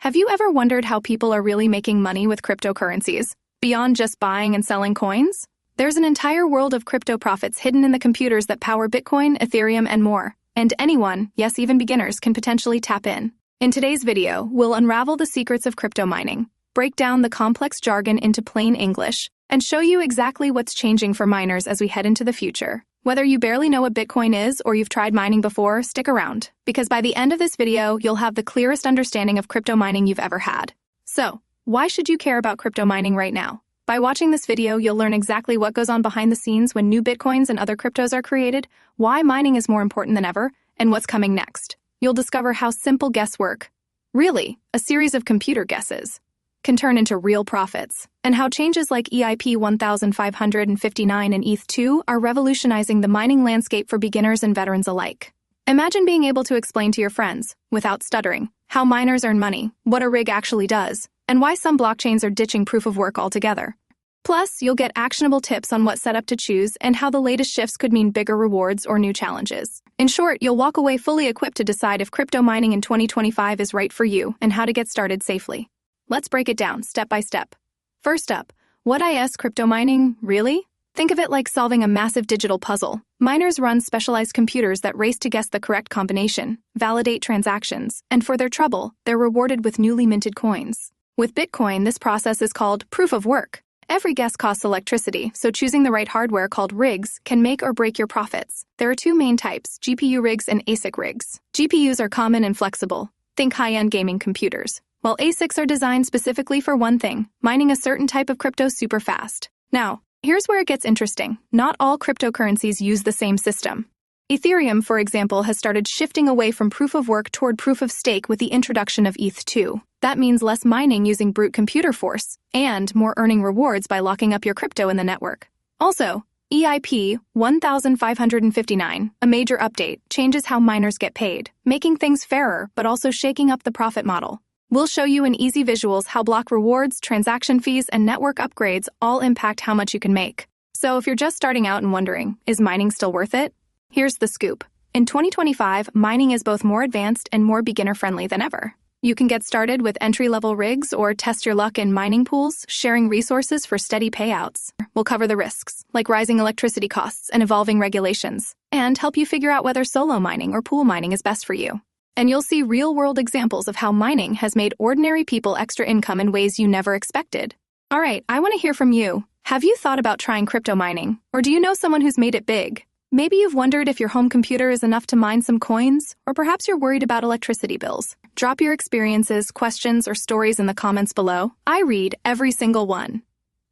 Have you ever wondered how people are really making money with cryptocurrencies, beyond just buying and selling coins? There's an entire world of crypto profits hidden in the computers that power Bitcoin, Ethereum, and more. And anyone, yes, even beginners, can potentially tap in. In today's video, we'll unravel the secrets of crypto mining, break down the complex jargon into plain English, and show you exactly what's changing for miners as we head into the future. Whether you barely know what Bitcoin is or you've tried mining before, stick around, because by the end of this video, you'll have the clearest understanding of crypto mining you've ever had. So, why should you care about crypto mining right now? By watching this video, you'll learn exactly what goes on behind the scenes when new Bitcoins and other cryptos are created, why mining is more important than ever, and what's coming next. You'll discover how simple guesswork, really, a series of computer guesses, can turn into real profits, and how changes like EIP 1559 and ETH2 are revolutionizing the mining landscape for beginners and veterans alike. Imagine being able to explain to your friends, without stuttering, how miners earn money, what a rig actually does, and why some blockchains are ditching proof of work altogether. Plus, you'll get actionable tips on what setup to choose and how the latest shifts could mean bigger rewards or new challenges. In short, you'll walk away fully equipped to decide if crypto mining in 2025 is right for you and how to get started safely. Let's break it down step by step. First up, what is crypto mining, really? Think of it like solving a massive digital puzzle. Miners run specialized computers that race to guess the correct combination, validate transactions, and for their trouble, they're rewarded with newly minted coins. With Bitcoin, this process is called proof of work. Every guess costs electricity, so choosing the right hardware called rigs can make or break your profits. There are two main types, GPU rigs and ASIC rigs. GPUs are common and flexible. Think high-end gaming computers. While ASICs are designed specifically for one thing, mining a certain type of crypto super fast. Now, here's where it gets interesting. Not all cryptocurrencies use the same system. Ethereum, for example, has started shifting away from proof of work toward proof of stake with the introduction of ETH2. That means less mining using brute computer force, and more earning rewards by locking up your crypto in the network. Also, EIP 1559, a major update, changes how miners get paid, making things fairer but also shaking up the profit model. We'll show you in easy visuals how block rewards, transaction fees, and network upgrades all impact how much you can make. So if you're just starting out and wondering, is mining still worth it? Here's the scoop. In 2025, mining is both more advanced and more beginner-friendly than ever. You can get started with entry-level rigs or test your luck in mining pools, sharing resources for steady payouts. We'll cover the risks, like rising electricity costs and evolving regulations, and help you figure out whether solo mining or pool mining is best for you. And you'll see real-world examples of how mining has made ordinary people extra income in ways you never expected. All right, I want to hear from you. Have you thought about trying crypto mining? Or do you know someone who's made it big? Maybe you've wondered if your home computer is enough to mine some coins, or perhaps you're worried about electricity bills. Drop your experiences, questions, or stories in the comments below. I read every single one.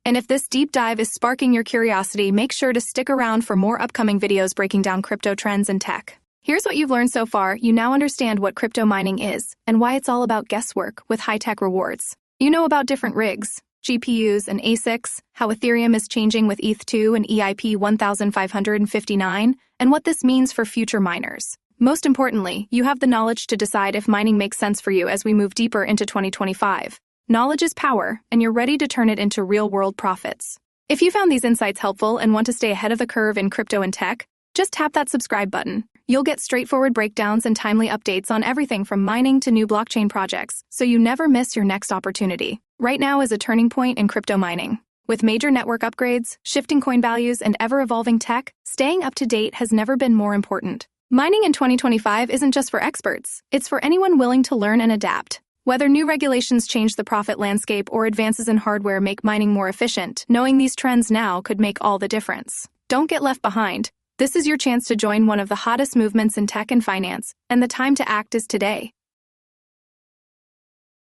And if this deep dive is sparking your curiosity, make sure to stick around for more upcoming videos breaking down crypto trends and tech. Here's what you've learned so far. You now understand what crypto mining is and why it's all about guesswork with high-tech rewards. You know about different rigs, GPUs, and ASICs, how Ethereum is changing with ETH2 and EIP 1559, and what this means for future miners. Most importantly, you have the knowledge to decide if mining makes sense for you as we move deeper into 2025. Knowledge is power, and you're ready to turn it into real-world profits. If you found these insights helpful and want to stay ahead of the curve in crypto and tech, just tap that subscribe button. You'll get straightforward breakdowns and timely updates on everything from mining to new blockchain projects, so you never miss your next opportunity. Right now is a turning point in crypto mining. With major network upgrades, shifting coin values, and ever-evolving tech, staying up to date has never been more important. Mining in 2025 isn't just for experts. It's for anyone willing to learn and adapt. Whether new regulations change the profit landscape or advances in hardware make mining more efficient, knowing these trends now could make all the difference. Don't get left behind. This is your chance to join one of the hottest movements in tech and finance, and the time to act is today.